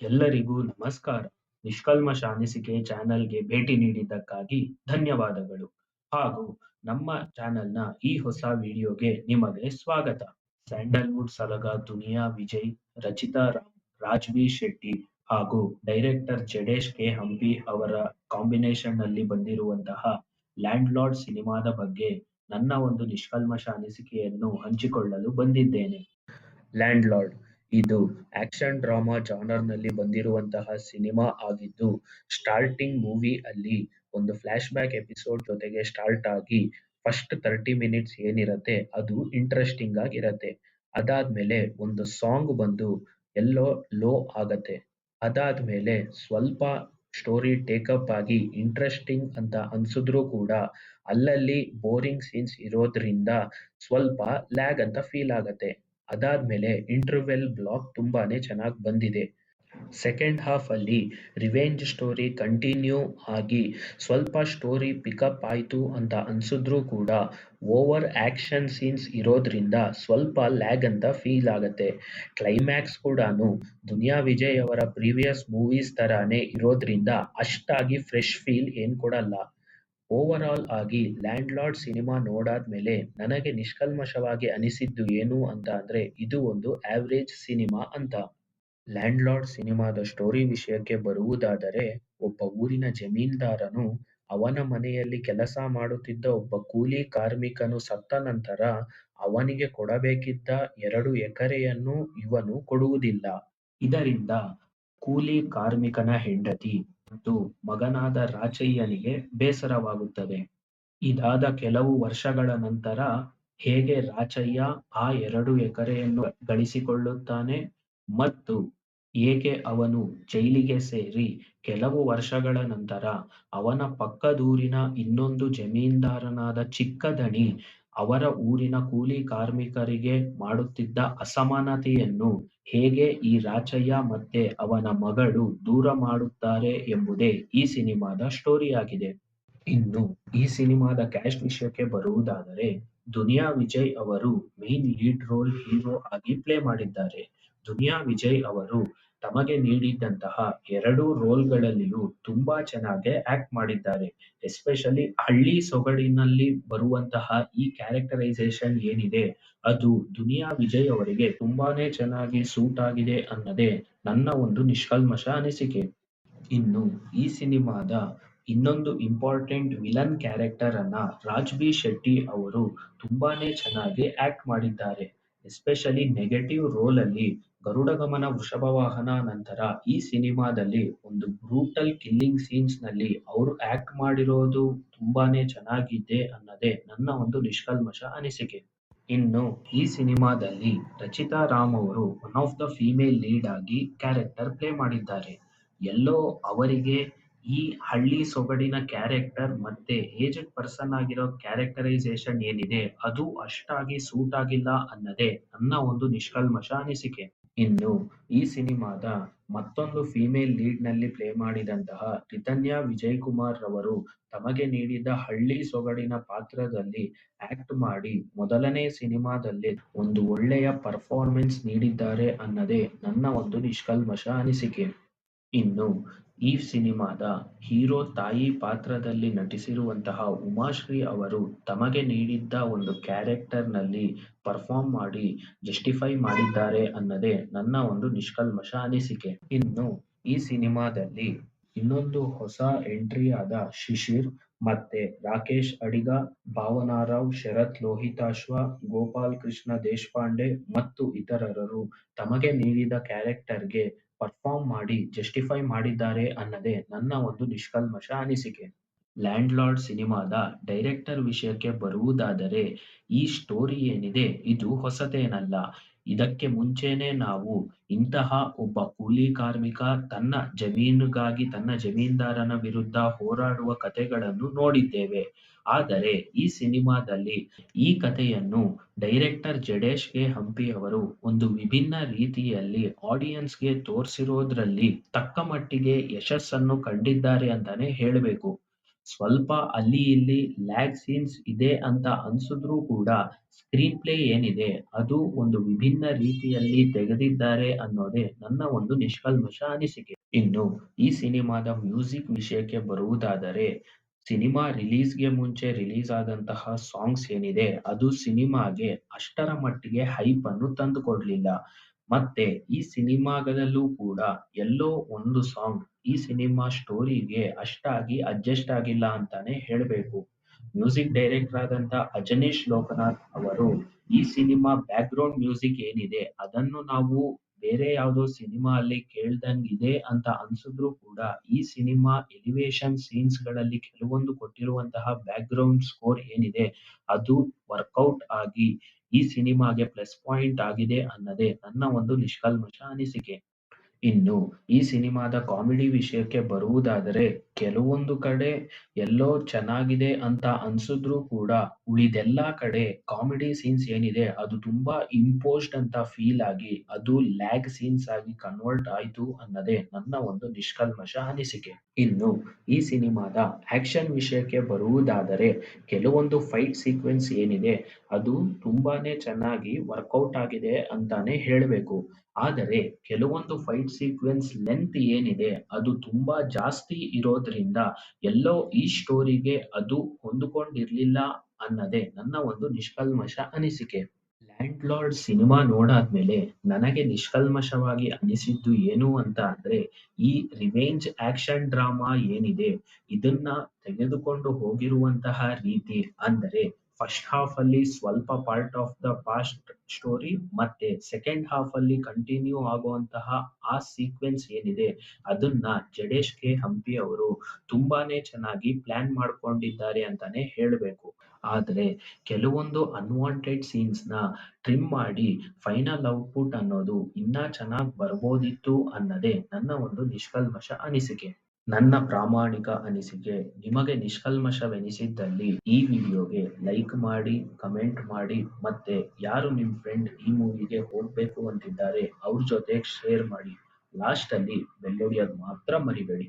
ಎಲ್ಲರಿಗೂ ನಮಸ್ಕಾರ. ನಿಷ್ಕಲ್ಮಶ ಅನಿಸಿಕೆ ಚಾನೆಲ್‌ಗೆ ಭೇಟಿ ನೀಡಿದ್ದಕ್ಕಾಗಿ ಧನ್ಯವಾದಗಳು. ಹಾಗೂ ನಮ್ಮ ಚಾನೆಲ್‌ನ ಈ ಹೊಸ ವಿಡಿಯೋಗೆ ನಿಮಗೆ ಸ್ವಾಗತ. ಸ್ಯಾಂಡಲ್‌ವುಡ್ ಸಲಗ ದುನಿಯಾ ವಿಜಯ್, ರಚಿತಾ ರಾಮ್, ರಾಜ್‌ಬಿ ಶೆಟ್ಟಿ ಹಾಗೂ ಡೈರೆಕ್ಟರ್ ಜಡೇಶ್ ಕೆ ಹಂಪಿ ಅವರ ಕಾಂಬಿನೇಷನ್‌ನಲ್ಲಿ ಬಂದಿರುವಂತಹ ಲ್ಯಾಂಡ್ ಲಾರ್ಡ್ ಸಿನಿಮಾದ ಬಗ್ಗೆ ನನ್ನ ಒಂದು ನಿಷ್ಕಲ್ಮಶ ಅನಿಸಿಕೆಯನ್ನು ಹಂಚಿಕೊಳ್ಳಲು ಬಂದಿದ್ದೇನೆ. ಲ್ಯಾಂಡ್ ಲಾರ್ಡ್ ಇದು ಆಕ್ಷನ್ ಡ್ರಾಮಾ ಜಾನರ್‌ನಲ್ಲಿ ಬಂದಿರುವಂತಹ ಸಿನಿಮಾ ಆಗಿದ್ದು, ಸ್ಟಾರ್ಟಿಂಗ್ ಮೂವಿ ಅಲ್ಲಿ ಒಂದು ಫ್ಲಾಶ್ ಬ್ಯಾಕ್ ಎಪಿಸೋಡ್ ಜೊತೆಗೆ ಸ್ಟಾರ್ಟ್ ಆಗಿ ಫಸ್ಟ್ 30 ಮಿನಿಟ್ಸ್ ಏನಿರತ್ತೆ ಅದು ಇಂಟ್ರೆಸ್ಟಿಂಗ್ ಆಗಿರತ್ತೆ. ಅದಾದ್ಮೇಲೆ ಒಂದು ಸಾಂಗ್ ಬಂದು ಎಲ್ಲೋ ಲೋ ಆಗತ್ತೆ. ಅದಾದ್ಮೇಲೆ ಸ್ವಲ್ಪ ಸ್ಟೋರಿ ಟೇಕಪ್ ಆಗಿ ಇಂಟ್ರೆಸ್ಟಿಂಗ್ ಅಂತ ಅನ್ಸಿದ್ರೂ ಕೂಡ ಅಲ್ಲಲ್ಲಿ ಬೋರಿಂಗ್ ಸೀನ್ಸ್ ಇರೋದ್ರಿಂದ ಸ್ವಲ್ಪ ಲ್ಯಾಗ್ ಅಂತ ಫೀಲ್ ಆಗತ್ತೆ. ಅದಾದ್ಮೇಲೆ ಇಂಟರ್ವೆಲ್ ಬ್ಲಾಕ್ ತುಂಬಾನೇ ಚೆನ್ನಾಗ್ ಬಂದಿದೆ. ಸೆಕೆಂಡ್ ಹಾಫ್ ಅಲ್ಲಿ ರಿವೆಂಜ್ ಸ್ಟೋರಿ ಕಂಟಿನ್ಯೂ ಆಗಿ ಸ್ವಲ್ಪ ಸ್ಟೋರಿ ಪಿಕಪ್ ಆಯ್ತು ಅಂತ ಅನ್ಸಿದ್ರೂ ಕೂಡ ಓವರ್ ಆಕ್ಷನ್ ಸೀನ್ಸ್ ಇರೋದ್ರಿಂದ ಸ್ವಲ್ಪ ಲ್ಯಾಗ್ ಅಂತ ಫೀಲ್ ಆಗತ್ತೆ. ಕ್ಲೈಮ್ಯಾಕ್ಸ್ ಕೂಡಾನು ದುನಿಯಾ ವಿಜಯ್ ಅವರ ಪ್ರೀವಿಯಸ್ ಮೂವೀಸ್ ತರಾನೇ ಇರೋದ್ರಿಂದ ಅಷ್ಟಾಗಿ ಫ್ರೆಶ್ ಫೀಲ್ ಏನ್ ಕೊಡಲ್ಲ. ಓವರ್ ಆಲ್ ಆಗಿ ಲ್ಯಾಂಡ್ ಲಾರ್ಡ್ ಸಿನಿಮಾ ನೋಡಾದ್ಮೇಲೆ ನನಗೆ ನಿಷ್ಕಲ್ಮಶವಾಗಿ ಅನಿಸಿದ್ದು ಏನು ಅಂತ ಅಂದ್ರೆ ಇದು ಒಂದು ಆವರೇಜ್ ಸಿನಿಮಾ ಅಂತ. ಲ್ಯಾಂಡ್ ಲಾರ್ಡ್ ಸಿನಿಮಾದ ಸ್ಟೋರಿ ವಿಷಯಕ್ಕೆ ಬರುವುದಾದರೆ, ಒಬ್ಬ ಊರಿನ ಜಮೀನ್ದಾರನು ಅವನ ಮನೆಯಲ್ಲಿ ಕೆಲಸ ಮಾಡುತ್ತಿದ್ದ ಒಬ್ಬ ಕೂಲಿ ಕಾರ್ಮಿಕನು ಸತ್ತ ನಂತರ ಅವನಿಗೆ ಕೊಡಬೇಕಿದ್ದ 2 ಎಕರೆಯನ್ನು ಇವನು ಕೊಡುವುದಿಲ್ಲ. ಇದರಿಂದ ಕೂಲಿ ಕಾರ್ಮಿಕನ ಹೆಂಡತಿ ಮತ್ತು ಮಗನಾದ ರಾಚಯ್ಯನಿಗೆ ಬೇಸರವಾಗುತ್ತದೆ. ಇದಾದ ಕೆಲವು ವರ್ಷಗಳ ನಂತರ ಹೇಗೆ ರಾಚಯ್ಯ ಆ 2 ಎಕರೆಯನ್ನು ಗಳಿಸಿಕೊಳ್ಳುತ್ತಾನೆ ಮತ್ತು ಏಕೆ ಅವನು ಜೈಲಿಗೆ ಸೇರಿ ಕೆಲವು ವರ್ಷಗಳ ನಂತರ ಅವನ ಪಕ್ಕದೂರಿನ ಇನ್ನೊಂದು ಜಮೀನ್ದಾರನಾದ ಚಿಕ್ಕದಣಿ ಅವರ ಊರಿನ ಕೂಲಿ ಕಾರ್ಮಿಕರಿಗೆ ಮಾಡುತ್ತಿದ್ದ ಅಸಮಾನತೆಯನ್ನು ಹೇಗೆ ಈ ರಾಚಯ್ಯ ಮತ್ತೆ ಅವನ ಮಗಳು ದೂರ ಮಾಡುತ್ತಾರೆ ಎಂಬುದೇ ಈ ಸಿನಿಮಾದ ಸ್ಟೋರಿಯಾಗಿದೆ. ಇನ್ನು ಈ ಸಿನಿಮಾದ ಕ್ಯಾಸ್ಟ್ ವಿಷಯಕ್ಕೆ ಬರುವುದಾದರೆ, ದುನಿಯಾ ವಿಜಯ್ ಅವರು ಮೇನ್ ಲೀಡ್ ರೋಲ್ ಹೀರೋ ಆಗಿ ಪ್ಲೇ ಮಾಡಿದ್ದಾರೆ. ದುನಿಯಾ ವಿಜಯ್ ಅವರು ತಮಗೆ ನೀಡಿದ್ದಂತಹ 2 ರೋಲ್‌ಗಳಲ್ಲಿಯೂ ತುಂಬಾ ಚೆನ್ನಾಗಿ ಆಕ್ಟ್ ಮಾಡಿದ್ದಾರೆ. ಎಸ್ಪೆಷಲಿ ಹಳ್ಳಿ ಸೊಗಡಿನಲ್ಲಿ ಬರುವಂತಹ ಈ ಕ್ಯಾರೆಕ್ಟರೈಸೇಷನ್ ಏನಿದೆ ಅದು ದುನಿಯಾ ವಿಜಯ್ ಅವರಿಗೆ ತುಂಬಾನೇ ಚೆನ್ನಾಗಿ ಸೂಟ್ ಆಗಿದೆ ಅನ್ನೋದೇ ನನ್ನ ಒಂದು ನಿಷ್ಕಲ್ಮಶ ಅನಿಸಿಕೆ. ಇನ್ನು ಈ ಸಿನಿಮಾದ ಇನ್ನೊಂದು ಇಂಪಾರ್ಟೆಂಟ್ ವಿಲನ್ ಕ್ಯಾರೆಕ್ಟರ್ ಅನ್ನ ರಾಜ್‌ಬಿ ಶೆಟ್ಟಿ ಅವರು ತುಂಬಾನೇ ಚೆನ್ನಾಗಿ ಆಕ್ಟ್ ಮಾಡಿದ್ದಾರೆ. ಎಸ್ಪೆಷಲಿ ನೆಗೆಟಿವ್ ರೋಲ್ ಅಲ್ಲಿ ಗರುಡಗಮನ ವೃಷಭವಾಹನ ನಂತರ ಈ ಸಿನಿಮಾದಲ್ಲಿ ಒಂದು ಬ್ರೂಟಲ್ ಕಿಲ್ಲಿಂಗ್ ಸೀನ್ಸ್ ನಲ್ಲಿ ಅವರು ಆಕ್ಟ್ ಮಾಡಿರೋದು ತುಂಬಾನೇ ಚೆನ್ನಾಗಿದೆ ಅನ್ನೋದೇ ನನ್ನ ಒಂದು ನಿಷ್ಕಲ್ಮಶ ಅನಿಸಿಕೆ. ಇನ್ನು ಈ ಸಿನಿಮಾದಲ್ಲಿ ರಚಿತಾ ರಾಮ್ ಅವರು one of the female lead ಆಗಿ ಕ್ಯಾರೆಕ್ಟರ್ ಪ್ಲೇ ಮಾಡಿದ್ದಾರೆ. ಎಲ್ಲೋ ಅವರಿಗೆ ಈ ಹಳ್ಳಿ ಸೊಗಡಿನ ಕ್ಯಾರೆಕ್ಟರ್ ಮತ್ತೆ ಏಜ್ಡ್ ಪರ್ಸನ್ ಆಗಿರೋ ಕ್ಯಾರೆಕ್ಟರೈಸೇಷನ್ ಏನಿದೆ ಅದು ಅಷ್ಟಾಗಿ ಸೂಟ್ ಆಗಿಲ್ಲ ಅನ್ನೋದೇ ನನ್ನ ಒಂದು ನಿಷ್ಕಲ್ಮಶ ಅನಿಸಿಕೆ. ಇನ್ನು ಈ ಸಿನಿಮಾದ ಮತ್ತೊಂದು ಫೀಮೇಲ್ ಲೀಡ್ ನಲ್ಲಿ ಪ್ಲೇ ಮಾಡಿದಂತಹ ರಿತನ್ಯಾ ವಿಜಯಕುಮಾರ್ ರವರು ತಮಗೆ ನೀಡಿದ ಹಳ್ಳಿ ಸೊಗಡಿನ ಪಾತ್ರದಲ್ಲಿ ಆಕ್ಟ್ ಮಾಡಿ ಮೊದಲನೇ ಸಿನಿಮಾದಲ್ಲೇ ಒಂದು ಒಳ್ಳೆಯ ಪರ್ಫಾರ್ಮೆನ್ಸ್ ನೀಡಿದ್ದಾರೆ ಅನ್ನೋದೇ ನನ್ನ ಒಂದು ನಿಷ್ಕಲ್ಮಶ ಅನಿಸಿಕೆ. ಇನ್ನು ಈ ಸಿನಿಮಾದ ಹೀರೋ ತಾಯಿ ಪಾತ್ರದಲ್ಲಿ ನಟಿಸಿರುವಂತಹ ಉಮಾಶ್ರೀ ಅವರು ತಮಗೆ ನೀಡಿದ್ದ ಒಂದು ಕ್ಯಾರೆಕ್ಟರ್‌ನಲ್ಲಿ ಪರ್ಫಾರ್ಮ್ ಮಾಡಿ ಜಸ್ಟಿಫೈ ಮಾಡಿದ್ದಾರೆ ಅನ್ನೋದೇ ನನ್ನ ಒಂದು ನಿಷ್ಕಲ್ಮಶ ಅನಿಸಿಕೆ. ಇನ್ನು ಈ ಸಿನಿಮಾದಲ್ಲಿ ಇನ್ನೊಂದು ಹೊಸ ಎಂಟ್ರಿ ಆದ ಶಿಶಿರ್ ಮತ್ತೆ ರಾಕೇಶ್ ಅಡಿಗ, ಭಾವನಾ ರಾವ್, ಶರತ್ ಲೋಹಿತಾಶ್ವ, ಗೋಪಾಲ್ ಕೃಷ್ಣ ದೇಶಪಾಂಡೆ ಮತ್ತು ಇತರರು ತಮಗೆ ನೀಡಿದ ಕ್ಯಾರೆಕ್ಟರ್‌ಗೆ ಪರ್ಫಾರ್ಮ್ ಮಾಡಿ ಜಸ್ಟಿಫೈ ಮಾಡಿದ್ದಾರೆ ಅನ್ನೋದೇ ನನ್ನ ಒಂದು ನಿಷ್ಕಲ್ಮಶ ಅನಿಸಿಕೆ. ಲ್ಯಾಂಡ್ ಲಾರ್ಡ್ ಸಿನಿಮಾದ ಡೈರೆಕ್ಟರ್ ವಿಷಯಕ್ಕೆ ಬರುವುದಾದರೆ, ಈ ಸ್ಟೋರಿ ಏನಿದೆ ಇದು ಹೊಸತೇನಲ್ಲ. ಇದಕ್ಕೆ ಮುಂಚೆನೇ ನಾವು ಇಂತಹ ಒಬ್ಬ ಕೂಲಿ ಕಾರ್ಮಿಕ ತನ್ನ ಜಮೀನಿಗಾಗಿ ತನ್ನ ಜಮೀನ್ದಾರನ ವಿರುದ್ಧ ಹೋರಾಡುವ ಕಥೆಗಳನ್ನು ನೋಡಿದ್ದೇವೆ. ಆದರೆ ಈ ಸಿನಿಮಾದಲ್ಲಿ ಈ ಕಥೆಯನ್ನು ಡೈರೆಕ್ಟರ್ ಜಡೇಶ್ ಕೆ ಹಂಪಿ ಅವರು ಒಂದು ವಿಭಿನ್ನ ರೀತಿಯಲ್ಲಿ ಆಡಿಯನ್ಸ್‌ಗೆ ತೋರ್ಸಿರೋದ್ರಲ್ಲಿ ತಕ್ಕಮಟ್ಟಿಗೆ ಯಶಸ್ಸನ್ನು ಕಂಡಿದ್ದಾರೆ ಅಂತಾನೆ ಹೇಳ್ಬೇಕು. ಸ್ವಲ್ಪ ಅಲ್ಲಿ ಇಲ್ಲಿ ಲ್ಯಾಗ್ ಸೀನ್ಸ್ ಇದೆ ಅಂತ ಅನ್ಸಿದ್ರೂ ಕೂಡ ಸ್ಕ್ರೀನ್ ಪ್ಲೇ ಏನಿದೆ ಅದು ಒಂದು ವಿಭಿನ್ನ ರೀತಿಯಲ್ಲಿ ತೆಗೆದಿದ್ದಾರೆ ಅನ್ನೋದೇ ನನ್ನ ಒಂದು ನಿಷ್ಕಲ್ಮಷ ಅನಿಸಿಕೆ. ಇನ್ನು ಈ ಸಿನಿಮಾದ ಮ್ಯೂಸಿಕ್ ವಿಷಯಕ್ಕೆ ಬರುವುದಾದರೆ, ಸಿನಿಮಾ ರಿಲೀಸ್‌ಗೆ ಮುಂಚೆ ರಿಲೀಸ್ ಆದಂತಹ ಸಾಂಗ್ಸ್ ಏನಿದೆ ಅದು ಸಿನಿಮಾಗೆ ಅಷ್ಟರ ಮಟ್ಟಿಗೆ ಹೈಪ್ ಅನ್ನು ತಂದುಕೊಡ್ಲಿಲ್ಲ. ಮತ್ತೆ ಈ ಸಿನಿಮಾಗಳಲ್ಲೂ ಕೂಡ ಎಲ್ಲೋ ಒಂದು ಸಾಂಗ್ ಈ ಸಿನಿಮಾ ಸ್ಟೋರಿಗೆ ಅಷ್ಟಾಗಿ ಅಡ್ಜಸ್ಟ್ ಆಗಿಲ್ಲ ಅಂತಾನೆ ಹೇಳ್ಬೇಕು. ಮ್ಯೂಸಿಕ್ ಡೈರೆಕ್ಟರ್ ಆದಂತ ಅಜನೀಶ್ ಲೋಕನಾಥ್ ಅವರು ಈ ಸಿನಿಮಾ ಬ್ಯಾಕ್‌ಗ್ರೌಂಡ್ ಮ್ಯೂಸಿಕ್ ಏನಿದೆ ಅದನ್ನು ನಾವು ಬೇರೆ ಯಾವುದೋ ಸಿನಿಮಾ ಅಲ್ಲಿ ಕೇಳ್ದಂಗಿದೆ ಅಂತ ಅನ್ಸಿದ್ರೂ ಕೂಡ ಈ ಸಿನಿಮಾ ಎಲಿವೇಶನ್ ಸೀನ್ಸ್‌ಗಳಲ್ಲಿ ಕೆಲವೊಂದು ಕೊಟ್ಟಿರುವಂತಹ ಬ್ಯಾಕ್‌ಗ್ರೌಂಡ್ ಸ್ಕೋರ್ ಏನಿದೆ ಅದು ವರ್ಕೌಟ್ ಆಗಿ ಈ ಸಿನಿಮಾಗೆ ಪ್ಲಸ್ ಪಾಯಿಂಟ್ ಆಗಿದೆ ಅನ್ನೋದೇ ನನ್ನ ಒಂದು ನಿಷ್ಕಲ್ಮಷ ಅನಿಸಿಕೆ. ಇನ್ನು ಈ ಸಿನಿಮಾದ ಕಾಮಿಡಿ ವಿಷಯಕ್ಕೆ ಬರುವುದಾದರೆ, ಕೆಲವೊಂದು ಕಡೆ ಎಲ್ಲೋ ಚೆನ್ನಾಗಿದೆ ಅಂತ ಅನ್ಸಿದ್ರೂ ಕೂಡ ಉಳಿದೆಲ್ಲಾ ಕಡೆ ಕಾಮಿಡಿ ಸೀನ್ಸ್ ಏನಿದೆ ಅದು ತುಂಬಾ ಇಂಪೋಸ್ಡ್ ಅಂತ ಫೀಲ್ ಆಗಿ ಅದು ಲ್ಯಾಗ್ ಸೀನ್ಸ್ ಆಗಿ ಕನ್ವರ್ಟ್ ಆಯ್ತು ಅನ್ನೋದೇ ನನ್ನ ಒಂದು ನಿಷ್ಕಲ್ಮಷ ಅನಿಸಿಕೆ. ಇನ್ನು ಈ ಸಿನಿಮಾದ ಆಕ್ಷನ್ ವಿಷಯಕ್ಕೆ ಬರುವುದಾದರೆ, ಕೆಲವೊಂದು ಫೈಟ್ ಸೀಕ್ವೆನ್ಸ್ ಏನಿದೆ ಅದು ತುಂಬಾನೇ ಚೆನ್ನಾಗಿ ವರ್ಕೌಟ್ ಆಗಿದೆ ಅಂತಾನೆ ಹೇಳ್ಬೇಕು. ಆದರೆ ಕೆಲವೊಂದು ಫೈಟ್ ಸೀಕ್ವೆನ್ಸ್ ಲೆಂತ್ ಏನಿದೆ ಅದು ತುಂಬಾ ಜಾಸ್ತಿ ಇರೋದ್ರಿಂದ ಎಲ್ಲೋ ಈ ಸ್ಟೋರಿಗೆ ಅದು ಹೊಂದಿಕೊಂಡಿರ್ಲಿಲ್ಲ ಅನ್ನೋದೇ ನನ್ನ ಒಂದು ನಿಷ್ಕಲ್ಮಷ ಅನಿಸಿಕೆ. ಲ್ಯಾಂಡ್ ಲಾರ್ಡ್ ಸಿನಿಮಾ ನೋಡಾದ್ಮೇಲೆ ನನಗೆ ನಿಷ್ಕಲ್ಮಷವಾಗಿ ಅನಿಸಿದ್ದು ಏನು ಅಂತ ಅಂದ್ರೆ, ಈ ರಿವೆಂಜ್ ಆಕ್ಷನ್ ಡ್ರಾಮಾ ಏನಿದೆ ಇದನ್ನ ತೆಗೆದುಕೊಂಡು ಹೋಗಿರುವಂತಹ ರೀತಿ ಅಂದರೆ ಫಸ್ಟ್ ಹಾಫ್ ಅಲ್ಲಿ ಸ್ವಲ್ಪ part of the past story ಮತ್ತೆ ಸೆಕೆಂಡ್ ಹಾಫ್ ಅಲ್ಲಿ ಕಂಟಿನ್ಯೂ ಆಗುವಂತಹ ಆ ಸೀಕ್ವೆನ್ಸ್ ಏನಿದೆ ಅದನ್ನ ಜಡೇಶ್ ಕೆ ಹಂಪಿ ಅವರು ತುಂಬಾನೇ ಚೆನ್ನಾಗಿ ಪ್ಲಾನ್ ಮಾಡ್ಕೊಂಡಿದ್ದಾರೆ ಅಂತಾನೆ ಹೇಳ್ಬೇಕು. ಆದ್ರೆ ಕೆಲವೊಂದು ಅನ್ವಾಂಟೆಡ್ ಸೀನ್ಸ್ ನ ಟ್ರಿಮ್ ಮಾಡಿ ಫೈನಲ್ ಔಟ್‌ಪುಟ್ ಅನ್ನೋದು ಇನ್ನೂ ಚೆನ್ನಾಗಿ ಬರ್ಬೋದಿತ್ತು ಅನ್ನೋದೇ ನನ್ನ ಒಂದು ನಿಷ್ಕಲ್ಮಷ ಅನಿಸಿಕೆ. ನನ್ನ ಪ್ರಾಮಾಣಿಕ ಅನಿಸಿಕೆ ನಿಮಗೆ ನಿಷ್ಕಲ್ಮಷವೆನಿಸಿದ್ದಲ್ಲಿ ಈ ವಿಡಿಯೋಗೆ ಲೈಕ್ ಮಾಡಿ, ಕಮೆಂಟ್ ಮಾಡಿ ಮತ್ತೆ ಯಾರು ನಿಮ್ ಫ್ರೆಂಡ್ ಈ ಮೂವಿಗೆ ಹೋಗ್ಬೇಕು ಅಂತಿದ್ದಾರೆ ಅವ್ರ ಜೊತೆ ಶೇರ್ ಮಾಡಿ. ಲಾಸ್ಟ್ ಅಲ್ಲಿ ಬೆಲ್ ಹೊಡಿಯೋದ್ ಮಾತ್ರ ಮರಿಬೇಡಿ.